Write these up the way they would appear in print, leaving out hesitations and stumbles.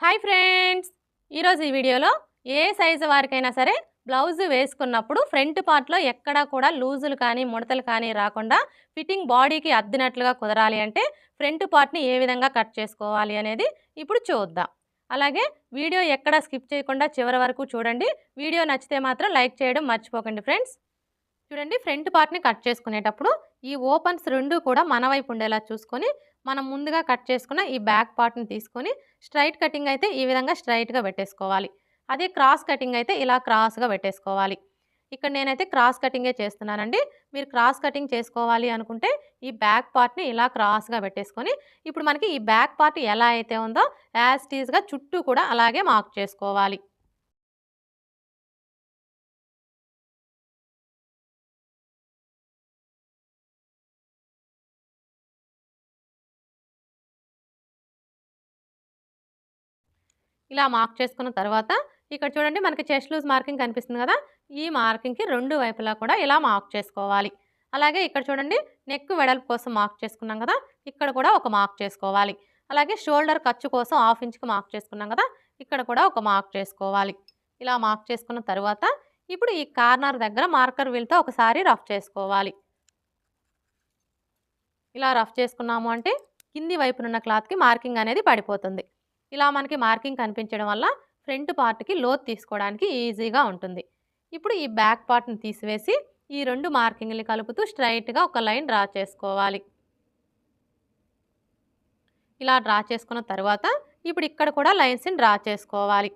Hi friends, ఈరోజు ఈ వీడియోలో ఏ సైజు వారికైనా సరే బ్లౌజ్ వేసుకున్నప్పుడు ఫ్రంట్ పార్ట్లో ఎక్కడా కూడా లూజులు కానీ ముడతలు కానీ రాకుండా ఫిట్టింగ్ బాడీకి అద్దినట్లుగా కుదరాలి అంటే ఫ్రంట్ పార్ట్ని ఏ విధంగా కట్ చేసుకోవాలి అనేది ఇప్పుడు చూద్దాం. అలాగే వీడియో ఎక్కడా స్కిప్ చేయకుండా చివరి వరకు చూడండి. వీడియో నచ్చితే మాత్రం లైక్ చేయడం మర్చిపోకండి ఫ్రెండ్స్. చూడండి, ఫ్రంట్ పార్ట్ని కట్ చేసుకునేటప్పుడు ఈ ఓపెన్స్ రెండు కూడా మన వైపు ఉండేలా చూసుకొని మనం ముందుగా కట్ చేసుకున్న ఈ బ్యాక్ పార్ట్ని తీసుకొని స్ట్రైట్ కటింగ్ అయితే ఈ విధంగా స్ట్రైట్గా పెట్టేసుకోవాలి. అదే క్రాస్ కటింగ్ అయితే ఇలా క్రాస్గా పెట్టేసుకోవాలి. ఇక్కడ నేనైతే క్రాస్ కటింగే చేస్తున్నానండి. మీరు క్రాస్ కటింగ్ చేసుకోవాలి అనుకుంటే ఈ బ్యాక్ పార్ట్ని ఇలా క్రాస్గా పెట్టేసుకొని ఇప్పుడు మనకి ఈ బ్యాక్ పార్ట్ ఎలా అయితే ఉందో యాజ్ టీజ్గా చుట్టూ కూడా అలాగే మార్క్ చేసుకోవాలి. ఇలా మార్క్ చేసుకున్న తర్వాత ఇక్కడ చూడండి, మనకి చెస్ట్ లూజ్ మార్కింగ్ కనిపిస్తుంది కదా, ఈ మార్కింగ్కి రెండు వైపులా కూడా ఇలా మార్క్ చేసుకోవాలి. అలాగే ఇక్కడ చూడండి, నెక్ వెడల్పు కోసం మార్క్ చేసుకున్నాం కదా, ఇక్కడ కూడా ఒక మార్క్ చేసుకోవాలి. అలాగే షోల్డర్ ఖర్చు కోసం 1/2 ఇంచ్కి మార్క్ చేసుకున్నాం కదా, ఇక్కడ కూడా ఒక మార్క్ చేసుకోవాలి. ఇలా మార్క్ చేసుకున్న తర్వాత ఇప్పుడు ఈ కార్నర్ దగ్గర మార్కర్ వీల్తో ఒకసారి రఫ్ చేసుకోవాలి. ఇలా రఫ్ చేసుకున్నాము అంటే కింది వైపునున్న క్లాత్కి మార్కింగ్ అనేది పడిపోతుంది. ఇలా మనకి మార్కింగ్ కనిపించడం వల్ల ఫ్రంట్ పార్ట్కి లోతు తీసుకోవడానికి ఈజీగా ఉంటుంది. ఇప్పుడు ఈ బ్యాక్ పార్ట్ని తీసివేసి ఈ రెండు మార్కింగ్ని కలుపుతూ స్ట్రైట్గా ఒక లైన్ డ్రా చేసుకోవాలి. ఇలా డ్రా చేసుకున్న తర్వాత ఇప్పుడు ఇక్కడ కూడా లైన్స్ని డ్రా చేసుకోవాలి.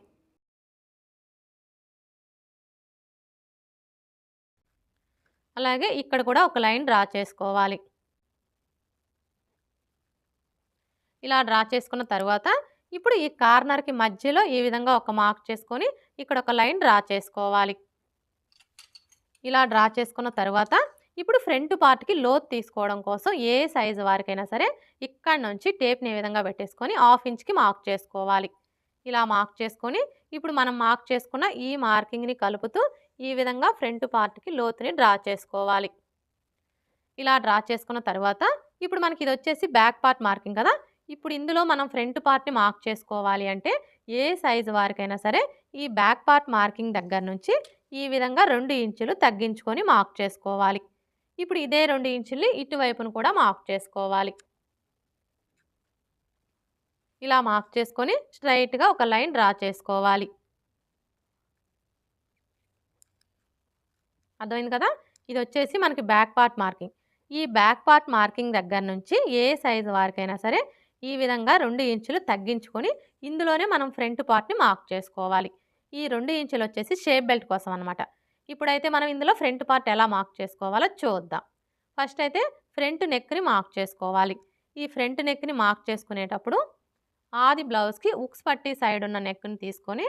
అలాగే ఇక్కడ కూడా ఒక లైన్ డ్రా చేసుకోవాలి. ఇలా డ్రా చేసుకున్న తర్వాత ఇప్పుడు ఈ కార్నర్కి మధ్యలో ఈ విధంగా ఒక మార్క్ చేసుకొని ఇక్కడ ఒక లైన్ డ్రా చేసుకోవాలి. ఇలా డ్రా చేసుకున్న తర్వాత ఇప్పుడు ఫ్రంట్ పార్ట్కి లోతు తీసుకోవడం కోసం ఏ సైజు వారికైనా సరే ఇక్కడ నుంచి టేప్ని ఈ విధంగా పెట్టేసుకొని 1/2 ఇంచ్కి మార్క్ చేసుకోవాలి. ఇలా మార్క్ చేసుకొని ఇప్పుడు మనం మార్క్ చేసుకున్న ఈ మార్కింగ్ని కలుపుతూ ఈ విధంగా ఫ్రంట్ పార్ట్కి లోతుని డ్రా చేసుకోవాలి. ఇలా డ్రా చేసుకున్న తర్వాత ఇప్పుడు మనకి ఇది వచ్చేసి బ్యాక్ పార్ట్ మార్కింగ్ కదా, ఇప్పుడు ఇందులో మనం ఫ్రంట్ పార్ట్ని మార్క్ చేసుకోవాలి అంటే ఏ సైజు వారికైనా సరే ఈ బ్యాక్ పార్ట్ మార్కింగ్ దగ్గర నుంచి ఈ విధంగా 2 ఇంచులు తగ్గించుకొని మార్క్ చేసుకోవాలి. ఇప్పుడు ఇదే 2 ఇంచుల్ని ఇటువైపును కూడా మార్క్ చేసుకోవాలి. ఇలా మార్క్ చేసుకొని స్ట్రైట్గా ఒక లైన్ డ్రా చేసుకోవాలి. అర్థమైంది కదా, ఇది వచ్చేసి మనకి బ్యాక్ పార్ట్ మార్కింగ్. ఈ బ్యాక్ పార్ట్ మార్కింగ్ దగ్గర నుంచి ఏ సైజు వారికైనా సరే ఈ విధంగా 2 ఇంచులు తగ్గించుకొని ఇందులోనే మనం ఫ్రంట్ పార్ట్ని మార్క్ చేసుకోవాలి. ఈ 2 ఇంచులు వచ్చేసి షేప్ బెల్ట్ కోసం అనమాట. ఇప్పుడైతే మనం ఇందులో ఫ్రంట్ పార్ట్ ఎలా మార్క్ చేసుకోవాలో చూద్దాం. ఫస్ట్ అయితే ఫ్రంట్ నెక్ని మార్క్ చేసుకోవాలి. ఈ ఫ్రంట్ నెక్ని మార్క్ చేసుకునేటప్పుడు ఆది బ్లౌజ్కి ఉక్స్ పట్టి సైడ్ ఉన్న నెక్ని తీసుకొని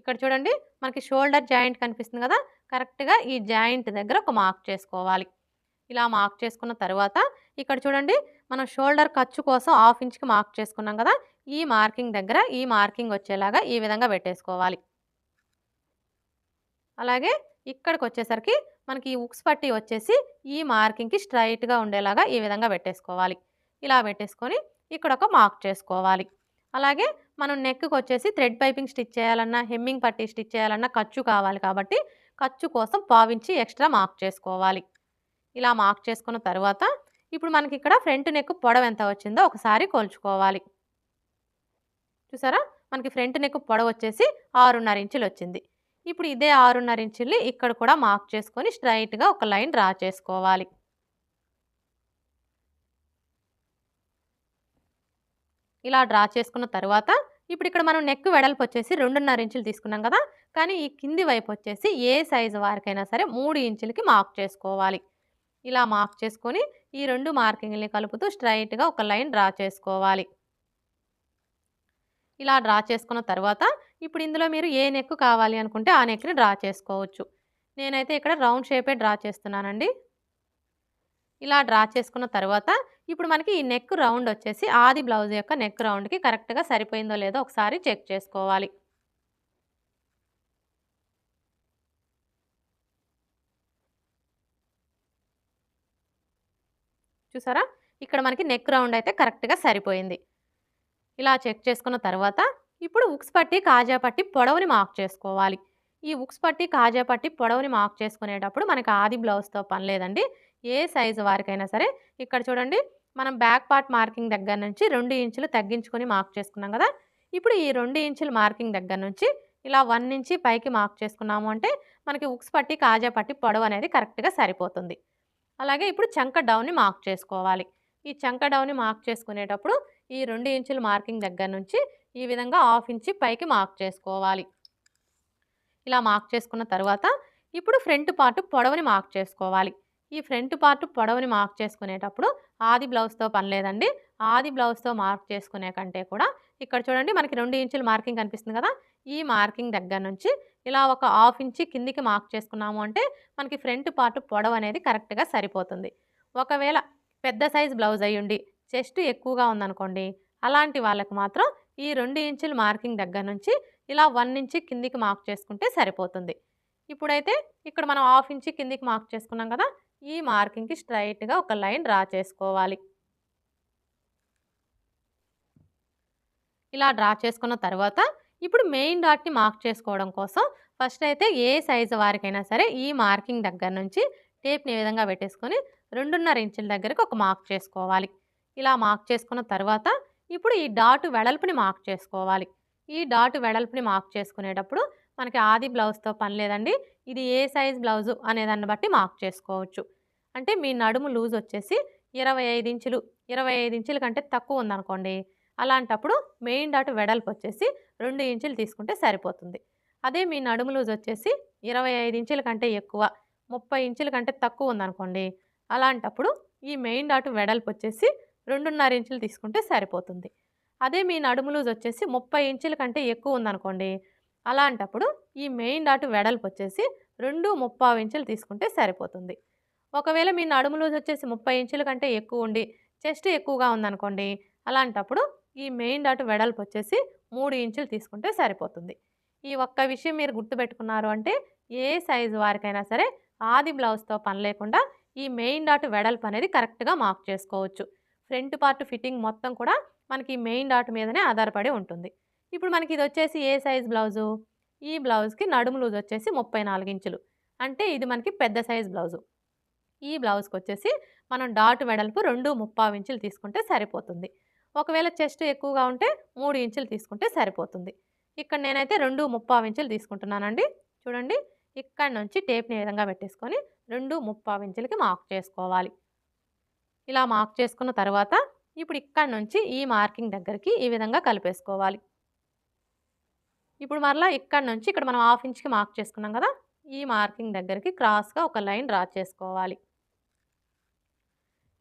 ఇక్కడ చూడండి, మనకి షోల్డర్ జాయింట్ కనిపిస్తుంది కదా, కరెక్ట్గా ఈ జాయింట్ దగ్గర ఒక మార్క్ చేసుకోవాలి. ఇలా మార్క్ చేసుకున్న తర్వాత ఇక్కడ చూడండి, మనం షోల్డర్ ఖర్చు కోసం 1/2 ఇంచ్కి మార్క్ చేసుకున్నాం కదా, ఈ మార్కింగ్ దగ్గర ఈ మార్కింగ్ వచ్చేలాగా ఈ విధంగా పెట్టేసుకోవాలి. అలాగే ఇక్కడికి వచ్చేసరికి మనకి ఈ ఉక్స్ పట్టి వచ్చేసి ఈ మార్కింగ్కి స్ట్రైట్గా ఉండేలాగా ఈ విధంగా పెట్టేసుకోవాలి. ఇలా పెట్టేసుకొని ఇక్కడ ఒక మార్క్ చేసుకోవాలి. అలాగే మనం నెక్కి వచ్చేసి థ్రెడ్ పైపింగ్ స్టిచ్ చేయాలన్నా హెమ్మింగ్ పట్టి స్టిచ్ చేయాలన్నా ఖర్చు కావాలి కాబట్టి ఖర్చు కోసం 1/4 ఇంచి ఎక్స్ట్రా మార్క్ చేసుకోవాలి. ఇలా మార్క్ చేసుకున్న తర్వాత ఇప్పుడు మనకి ఇక్కడ ఫ్రంట్ నెక్ పొడవు ఎంత వచ్చిందో ఒకసారి కొలుచుకోవాలి. చూసారా, మనకి ఫ్రంట్ నెక్ పొడవు వచ్చేసి 6.5 ఇంచులు వచ్చింది. ఇప్పుడు ఇదే 6.5 ఇంచుల్ని ఇక్కడ కూడా మార్క్ చేసుకొని స్ట్రైట్గా ఒక లైన్ డ్రా చేసుకోవాలి. ఇలా డ్రా చేసుకున్న తర్వాత ఇప్పుడు ఇక్కడ మనం నెక్ వెడల్పు వచ్చేసి 2.5 ఇంచులు తీసుకున్నాం కదా, కానీ ఈ కింది వైపు వచ్చేసి ఏ సైజు వారికైనా సరే 3 ఇంచులకి మార్క్ చేసుకోవాలి. ఇలా మార్క్ చేసుకొని ఈ రెండు మార్కింగ్ని కలుపుతూ స్ట్రైట్గా ఒక లైన్ డ్రా చేసుకోవాలి. ఇలా డ్రా చేసుకున్న తర్వాత ఇప్పుడు ఇందులో మీరు ఏ నెక్ కావాలి అనుకుంటే ఆ నెక్ని డ్రా చేసుకోవచ్చు. నేనైతే ఇక్కడ రౌండ్ షేపే డ్రా చేస్తున్నానండి. ఇలా డ్రా చేసుకున్న తర్వాత ఇప్పుడు మనకి ఈ నెక్ రౌండ్ వచ్చేసి ఆది బ్లౌజ్ యొక్క నెక్ రౌండ్కి కరెక్ట్గా సరిపోయిందో లేదో ఒకసారి చెక్ చేసుకోవాలి. చూసారా, ఇక్కడ మనకి నెక్ రౌండ్ అయితే కరెక్ట్‌గా సరిపోయింది. ఇలా చెక్ చేసుకున్న తర్వాత ఇప్పుడు ఉక్స్ పట్టి, కాజా పట్టి పొడవుని మార్క్ చేసుకోవాలి. ఈ ఉక్స్ పట్టి, కాజా పట్టి పొడవుని మార్క్ చేసుకునేటప్పుడు మనకి ఆది బ్లౌజ్‌తో పని లేదండి. ఏ సైజు వారికైనా సరే ఇక్కడ చూడండి మనం బ్యాక్ పార్ట్ మార్కింగ్ దగ్గర నుంచి 2 ఇంచులు తగ్గించుకొని మార్క్ చేసుకున్నాం కదా! ఇప్పుడు ఈ 2 ఇంచుల మార్కింగ్ దగ్గర నుంచి ఇలా 1 ఇంచి పైకి మార్క్ చేసుకున్నాము అంటే మనకి ఉక్స్ పట్టి, కాజా పట్టి పొడవు అనేది కరెక్ట్‌గా సరిపోతుంది. అలాగే ఇప్పుడు చంక డౌన్‌ని మార్క్ చేసుకోవాలి. ఈ చంక డౌన్‌ని మార్క్ చేసుకునేటప్పుడు ఈ 2 ఇంచుల మార్కింగ్ దగ్గర నుంచి ఈ విధంగా హాఫ్ ఇంచి పైకి మార్క్ చేసుకోవాలి. ఇలా మార్క్ చేసుకున్న తర్వాత ఇప్పుడు ఫ్రంట్ పార్ట్ పొడవుని మార్క్ చేసుకోవాలి. ఈ ఫ్రంట్ పార్ట్ పొడవుని మార్క్ చేసుకునేటప్పుడు ఆది బ్లౌజ్‌తో పని లేదండి. ఆది బ్లౌజ్‌తో మార్క్ చేసుకునే కంటే కూడా ఇక్కడ చూడండి మనకి 2 ఇంచుల మార్కింగ్ కనిపిస్తుంది కదా! ఈ మార్కింగ్ దగ్గర నుంచి ఇలా ఒక హాఫ్ ఇంచి కిందికి మార్క్ చేసుకున్నాము అంటే మనకి ఫ్రంట్ పార్ట్ పొడవు అనేది కరెక్ట్‌గా సరిపోతుంది. ఒకవేళ పెద్ద సైజ్ బ్లౌజ్ అయ్యుండి చెస్ట్ ఎక్కువగా ఉందనుకోండి, అలాంటి వాళ్ళకి మాత్రం ఈ 2 ఇంచుల మార్కింగ్ దగ్గర నుంచి ఇలా 1 ఇంచి కిందికి మార్క్ చేసుకుంటే సరిపోతుంది. ఇప్పుడైతే ఇక్కడ మనం హాఫ్ ఇంచి కిందికి మార్క్ చేసుకున్నాం కదా! ఈ మార్కింగ్‌కి స్ట్రెయిట్‌గా ఒక లైన్ డ్రా చేసుకోవాలి. ఇలా డ్రా చేసుకున్న తర్వాత ఇప్పుడు మెయిన్ డాట్‌ని మార్క్ చేసుకోవడం కోసం ఫస్ట్ అయితే ఏ సైజు వారికైనా సరే ఈ మార్కింగ్ దగ్గర నుంచి టేప్‌ని ఈ విధంగా పెట్టేసుకొని 2.5 ఇంచుల దగ్గరికి ఒక మార్క్ చేసుకోవాలి. ఇలా మార్క్ చేసుకున్న తర్వాత ఇప్పుడు ఈ డాట్ వెడల్పుని మార్క్ చేసుకోవాలి. ఈ డాట్ వెడల్పుని మార్క్ చేసుకునేటప్పుడు మనకి ఆది బ్లౌజ్‌తో పని లేదండి. ఇది ఏ సైజ్ బ్లౌజు అనే దాన్ని బట్టి మార్క్ చేసుకోవచ్చు. అంటే మీ నడుము లూజ్ వచ్చేసి 25 ఇంచులు, 25 ఇంచుల కంటే తక్కువ ఉందనుకోండి. అలాంటప్పుడు మెయిన్ డాట్ వెడల్పు వచ్చేసి 2 ఇంచులు తీసుకుంటే సరిపోతుంది. అదే మీ నడుము లూజ్ వచ్చేసి 25 ఇంచుల కంటే ఎక్కువ, 30 ఇంచుల కంటే తక్కువ ఉందనుకోండి. అలాంటప్పుడు ఈ మెయిన్ డాట్ వెడల్పు వచ్చేసి 2.5 ఇంచులు తీసుకుంటే సరిపోతుంది. అదే మీ నడుము లూజ్ వచ్చేసి 30 ఇంచుల కంటే ఎక్కువ ఉందనుకోండి. అలాంటప్పుడు ఈ మెయిన్ డాట్ వెడల్పు వచ్చేసి 2.75 ఇంచులు తీసుకుంటే సరిపోతుంది. ఒకవేళ మీ నడుము లూజ్ వచ్చేసి 30 ఇంచుల కంటే ఎక్కువ ఉండి చెస్ట్ ఎక్కువగా ఉందనుకోండి. అలాంటప్పుడు ఈ మెయిన్ డాట్ వెడల్పు వచ్చేసి 3 ఇంచులు తీసుకుంటే సరిపోతుంది. ఈ ఒక్క విషయం మీరు గుర్తుపెట్టుకున్నారు అంటే ఏ సైజు వారికైనా సరే ఆది బ్లౌజ్‌తో పని లేకుండా ఈ మెయిన్ డాట్ వెడల్పు అనేది కరెక్ట్‌గా మార్క్ చేసుకోవచ్చు. ఫ్రంట్ పార్ట్ ఫిట్టింగ్ మొత్తం కూడా మనకి ఈ మెయిన్ డాట్ మీదనే ఆధారపడి ఉంటుంది. ఇప్పుడు మనకి ఇది వచ్చేసి ఏ సైజ్ బ్లౌజు? ఈ బ్లౌజ్‌కి నడుము లూజ్ వచ్చేసి 34 ఇంచులు. అంటే ఇది మనకి పెద్ద సైజ్ బ్లౌజు. ఈ బ్లౌజ్‌కొచ్చేసి మనం డాట్ వెడల్పు 2.75 ఇంచులు తీసుకుంటే సరిపోతుంది. ఒకవేళ చెస్ట్ ఎక్కువగా ఉంటే 3 ఇంచులు తీసుకుంటే సరిపోతుంది. ఇక్కడ నేనైతే 2.75 ఇంచులు తీసుకుంటున్నానండి. చూడండి ఇక్కడి నుంచి టేప్‌ని ఈ విధంగా పెట్టేసుకొని 2.75 ఇంచులకి మార్క్ చేసుకోవాలి. ఇలా మార్క్ చేసుకున్న తర్వాత ఇప్పుడు ఇక్కడి నుంచి ఈ మార్కింగ్ దగ్గరికి ఈ విధంగా కలిపేసుకోవాలి. ఇప్పుడు మరలా ఇక్కడి నుంచి ఇక్కడ మనం హాఫ్ ఇంచ్‌కి మార్క్ చేసుకున్నాం కదా! ఈ మార్కింగ్ దగ్గరికి క్రాస్‌గా ఒక లైన్ డ్రా చేసుకోవాలి.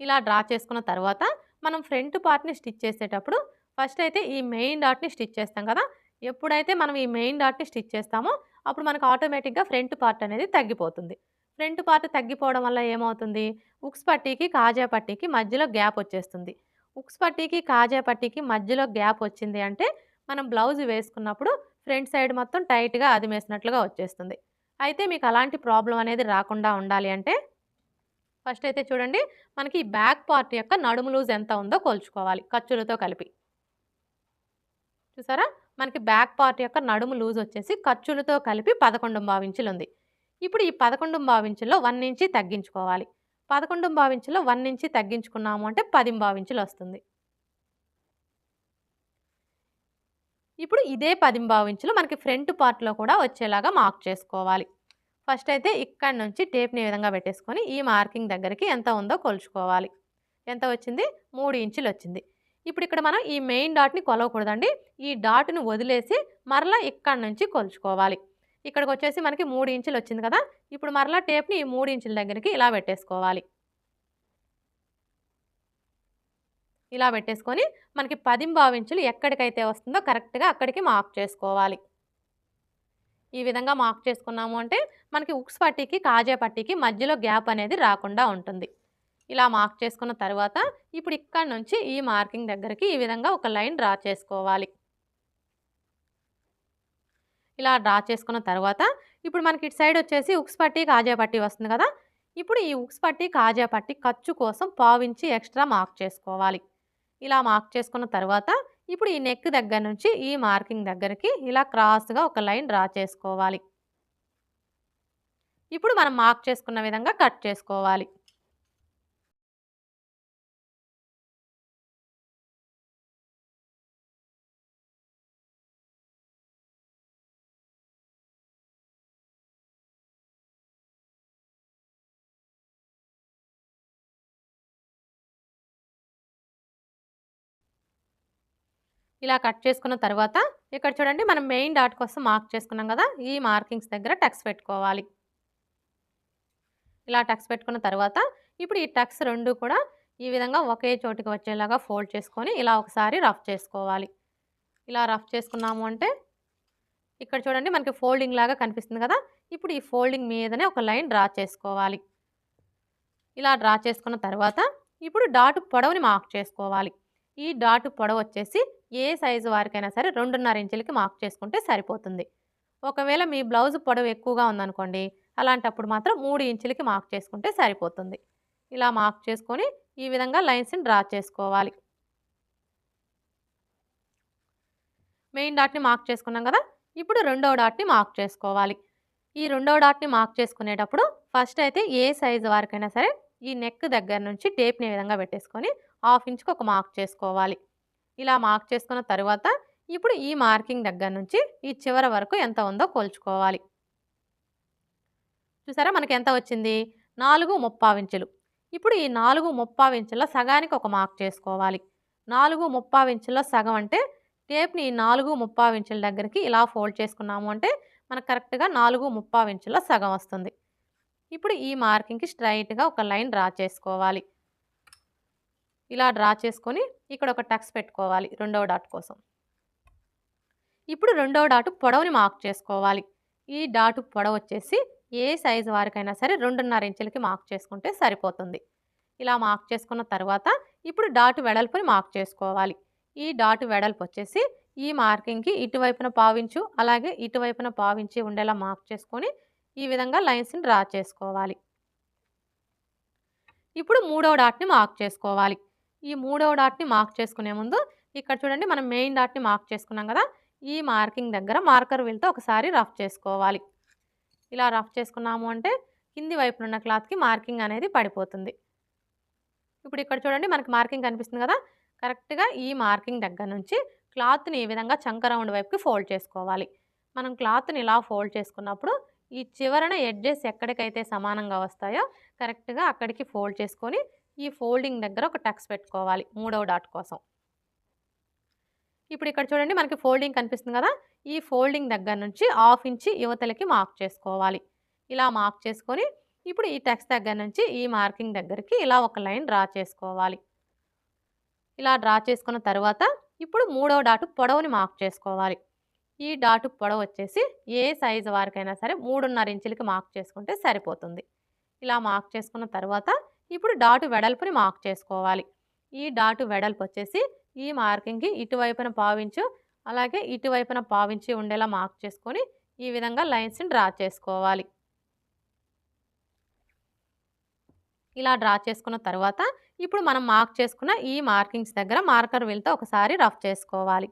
ఇలా డ్రా చేసుకున్న తర్వాత మనం ఫ్రంట్ పార్ట్‌ని స్టిచ్ చేసేటప్పుడు ఫస్ట్ అయితే ఈ మెయిన్ డాట్‌ని స్టిచ్ చేస్తాం కదా! ఎప్పుడైతే మనం ఈ మెయిన్ డాట్‌ని స్టిచ్ చేస్తామో అప్పుడు మనకు ఆటోమేటిక్‌గా ఫ్రంట్ పార్ట్ అనేది తగ్గిపోతుంది. ఫ్రంట్ పార్ట్ తగ్గిపోవడం వల్ల ఏమవుతుంది? ఉక్స్ పట్టీకి, కాజా పట్టీకి మధ్యలో గ్యాప్ వచ్చేస్తుంది. ఉక్స్ పట్టీకి, కాజా పట్టీకి మధ్యలో గ్యాప్ వచ్చింది అంటే మనం బ్లౌజ్ వేసుకున్నప్పుడు ఫ్రంట్ సైడ్ మొత్తం టైట్‌గా అదిమేసినట్లుగా వచ్చేస్తుంది. అయితే మీకు అలాంటి ప్రాబ్లమ్ అనేది రాకుండా ఉండాలి అంటే ఫస్ట్ అయితే చూడండి మనకి బ్యాక్ పార్ట్ యొక్క నడుము లూజ్ ఎంత ఉందో కొలుచుకోవాలి ఖర్చులతో కలిపి. చూసారా? మనకి బ్యాక్ పార్ట్ యొక్క నడుము లూజ్ వచ్చేసి ఖర్చులతో కలిపి 11.5 ఇంచులు ఉంది. ఇప్పుడు ఈ 11.5 ఇంచుల్లో 1 ఇంచి తగ్గించుకోవాలి. 11.5 ఇంచుల్లో 1 ఇంచి తగ్గించుకున్నాము అంటే 10.5 ఇంచులు వస్తుంది. ఇప్పుడు ఇదే 10.5 ఇంచులు మనకి ఫ్రంట్ పార్ట్‌లో కూడా వచ్చేలాగా మార్క్ చేసుకోవాలి. ఫస్ట్ అయితే ఇక్కడి నుంచి టేప్‌ని ఈ విధంగా పెట్టేసుకొని ఈ మార్కింగ్ దగ్గరికి ఎంత ఉందో కొలుచుకోవాలి. ఎంత వచ్చింది? 3 ఇంచులు వచ్చింది. ఇప్పుడు ఇక్కడ మనం ఈ మెయిన్ డాట్‌ని కొలవకూడదండి. ఈ డాట్‌ని వదిలేసి మరలా ఇక్కడి నుంచి కొలుచుకోవాలి. ఇక్కడికొచ్చేసి మనకి 3 ఇంచులు వచ్చింది కదా! ఇప్పుడు మరలా టేప్‌ని ఈ 3 ఇంచుల దగ్గరికి ఇలా పెట్టేసుకోవాలి. ఇలా పెట్టేసుకొని మనకి 10.5 ఇంచులు ఎక్కడికైతే వస్తుందో కరెక్ట్‌గా అక్కడికి మార్క్ చేసుకోవాలి. ఈ విధంగా మార్క్ చేసుకున్నాము అంటే మనకి ఉక్స్ పట్టీకి, కాజా పట్టీకి మధ్యలో గ్యాప్ అనేది రాకుండా ఉంటుంది. ఇలా మార్క్ చేసుకున్న తర్వాత ఇప్పుడు ఇక్కడి నుంచి ఈ మార్కింగ్ దగ్గరికి ఈ విధంగా ఒక లైన్ డ్రా చేసుకోవాలి. ఇలా డ్రా చేసుకున్న తర్వాత ఇప్పుడు మనకి ఇటు సైడ్ వచ్చేసి ఉక్స్ పట్టీ, కాజా పట్టీ వస్తుంది కదా! ఇప్పుడు ఈ ఉక్స్ పట్టి, కాజా పట్టి ఖర్చు కోసం పావించి ఎక్స్ట్రా మార్క్ చేసుకోవాలి. ఇలా మార్క్ చేసుకున్న తర్వాత ఇప్పుడు ఈ నెక్ దగ్గర నుంచి ఈ మార్కింగ్ దగ్గరికి ఇలా క్రాస్‌గా ఒక లైన్ డ్రా చేసుకోవాలి. ఇప్పుడు మనం మార్క్ చేసుకున్న విధంగా కట్ చేసుకోవాలి. ఇలా కట్ చేసుకున్న తర్వాత ఇక్కడ చూడండి మనం మెయిన్ డాట్ కోసం మార్క్ చేసుకున్నాం కదా! ఈ మార్కింగ్స్ దగ్గర టక్స్ పెట్టుకోవాలి. ఇలా టక్స్ పెట్టుకున్న తర్వాత ఇప్పుడు ఈ టక్స్ 2 కూడా ఈ విధంగా ఒకే చోటికి వచ్చేలాగా ఫోల్డ్ చేసుకొని ఇలా ఒకసారి రఫ్ చేసుకోవాలి. ఇలా రఫ్ చేసుకున్నాము అంటే ఇక్కడ చూడండి మనకి ఫోల్డింగ్ లాగా కనిపిస్తుంది కదా! ఇప్పుడు ఈ ఫోల్డింగ్ మీదనే ఒక లైన్ డ్రా చేసుకోవాలి. ఇలా డ్రా చేసుకున్న తర్వాత ఇప్పుడు డాట్ పొడవుని మార్క్ చేసుకోవాలి. ఈ డాట్ పొడవు వచ్చేసి ఏ సైజు వారికైనా సరే 2.5 ఇంచులకి మార్క్ చేసుకుంటే సరిపోతుంది. ఒకవేళ మీ బ్లౌజ్ పొడవు ఎక్కువగా ఉందనుకోండి, అలాంటప్పుడు మాత్రం 3 ఇంచులకి మార్క్ చేసుకుంటే సరిపోతుంది. ఇలా మార్క్ చేసుకొని ఈ విధంగా లైన్స్‌ని డ్రా చేసుకోవాలి. మెయిన్ డాట్‌ని మార్క్ చేసుకున్నాం కదా! ఇప్పుడు రెండవ డాట్‌ని మార్క్ చేసుకోవాలి. ఈ రెండవ డాట్‌ని మార్క్ చేసుకునేటప్పుడు ఫస్ట్ అయితే ఏ సైజు వారికైనా సరే ఈ నెక్ దగ్గర నుంచి టేప్‌ని ఈ విధంగా పెట్టేసుకొని 1/2 ఇంచుకి ఒక మార్క్ చేసుకోవాలి. ఇలా మార్క్ చేసుకున్న తరువాత ఇప్పుడు ఈ మార్కింగ్ దగ్గర నుంచి ఈ చివర వరకు ఎంత ఉందో కొలుచుకోవాలి. చూసారా మనకి ఎంత వచ్చింది? 4/3 ఇంచులు. ఇప్పుడు ఈ 4/3 ఇంచుల సగానికి ఒక మార్క్ చేసుకోవాలి. 4/3 ఇంచుల్లో సగం అంటే టేప్‌ని 4/3 ఇంచుల దగ్గరికి ఇలా ఫోల్డ్ చేసుకున్నాము అంటే మనకు కరెక్ట్‌గా 4/3 ఇంచుల సగం వస్తుంది. ఇప్పుడు ఈ మార్కింగ్‌కి స్ట్రెయిట్‌గా ఒక లైన్ డ్రా చేసుకోవాలి. ఇలా డ్రా చేసుకొని ఇక్కడ ఒక టక్స్ పెట్టుకోవాలి రెండవ డాట్ కోసం. ఇప్పుడు రెండవ డాట్ పొడవుని మార్క్ చేసుకోవాలి. ఈ డాట్ పొడవు వచ్చేసి ఏ సైజు వారికైనా సరే 2.5 ఇంచులకి మార్క్ చేసుకుంటే సరిపోతుంది. ఇలా మార్క్ చేసుకున్న తర్వాత ఇప్పుడు డాట్ వెడల్పుని మార్క్ చేసుకోవాలి. ఈ డాట్ వెడల్పు వచ్చేసి ఈ మార్కింగ్‌కి ఇటువైపున పావించు అలాగే ఇటువైపున పావించి ఉండేలా మార్క్ చేసుకొని ఈ విధంగా లైన్స్‌ని డ్రా చేసుకోవాలి. ఇప్పుడు మూడవ డాట్‌ని మార్క్ చేసుకోవాలి. ఈ మూడవ డాట్‌ని మార్క్ చేసుకునే ముందు ఇక్కడ చూడండి మనం మెయిన్ డాట్‌ని మార్క్ చేసుకున్నాం కదా! ఈ మార్కింగ్ దగ్గర మార్కర్ వీల్‌తో ఒకసారి రఫ్ చేసుకోవాలి. ఇలా రఫ్ చేసుకున్నాము అంటే కింది వైపున ఉన్న క్లాత్‌కి మార్కింగ్ అనేది పడిపోతుంది. ఇప్పుడు ఇక్కడ చూడండి మనకి మార్కింగ్ కనిపిస్తుంది కదా! కరెక్ట్‌గా ఈ మార్కింగ్ దగ్గర నుంచి క్లాత్‌ని ఈ విధంగా చంక రౌండ్ వైపుకి ఫోల్డ్ చేసుకోవాలి. మనం క్లాత్‌ని ఇలా ఫోల్డ్ చేసుకున్నప్పుడు ఈ చివరన ఎడ్జెస్ ఎక్కడికైతే సమానంగా వస్తాయో కరెక్ట్‌గా అక్కడికి ఫోల్డ్ చేసుకొని ఈ ఫోల్డింగ్ దగ్గర ఒక టక్స్ పెట్టుకోవాలి మూడవ డాట్ కోసం. ఇప్పుడు ఇక్కడ చూడండి మనకి ఫోల్డింగ్ కనిపిస్తుంది కదా! ఈ ఫోల్డింగ్ దగ్గర నుంచి 1/2 ఇంచ్ యువతలకి మార్క్ చేసుకోవాలి. ఇలా మార్క్ చేసుకొని ఇప్పుడు ఈ టక్స్ దగ్గర నుంచి ఈ మార్కింగ్ దగ్గరికి ఇలా ఒక లైన్ డ్రా చేసుకోవాలి. ఇలా డ్రా చేసుకున్న తర్వాత ఇప్పుడు మూడవ డాట్ పొడవుని మార్క్ చేసుకోవాలి. ఈ డాట్ పొడవు వచ్చేసి ఏ సైజు వారికైనా సరే 3.5 ఇంచులకి మార్క్ చేసుకుంటే సరిపోతుంది. ఇలా మార్క్ చేసుకున్న తర్వాత ఇప్పుడు డాట్ వెడల్పుని మార్క్ చేసుకోవాలి. ఈ డాట్ వెడల్పు వచ్చేసి ఈ మార్కింగ్‌కి ఇటువైపున పావించు అలాగే ఇటువైపున పావించి ఉండేలా మార్క్ చేసుకొని ఈ విధంగా లైన్స్‌ని డ్రా చేసుకోవాలి. ఇలా డ్రా చేసుకున్న తర్వాత ఇప్పుడు మనం మార్క్ చేసుకున్న ఈ మార్కింగ్స్ దగ్గర మార్కర్ వీల్‌తో ఒకసారి రఫ్ చేసుకోవాలి.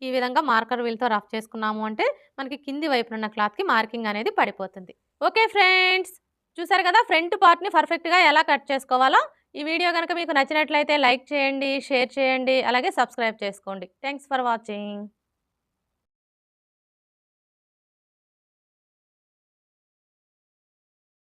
ఈ విధంగా మార్కర్ వీల్‌తో రఫ్ చేసుకున్నాము అంటే మనకి కింది వైపున ఉన్న క్లాత్‌కి మార్కింగ్ అనేది పడిపోతుంది. ఓకే ఫ్రెండ్స్, చూసారు కదా ఫ్రంట్ పార్ట్‌ని పర్ఫెక్ట్‌గా ఎలా కట్ చేసుకోవాలో. ఈ వీడియో గనుక మీకు నచ్చినట్లయితే లైక్ చేయండి, షేర్ చేయండి, అలాగే సబ్స్క్రైబ్ చేసుకోండి. Thanks for watching.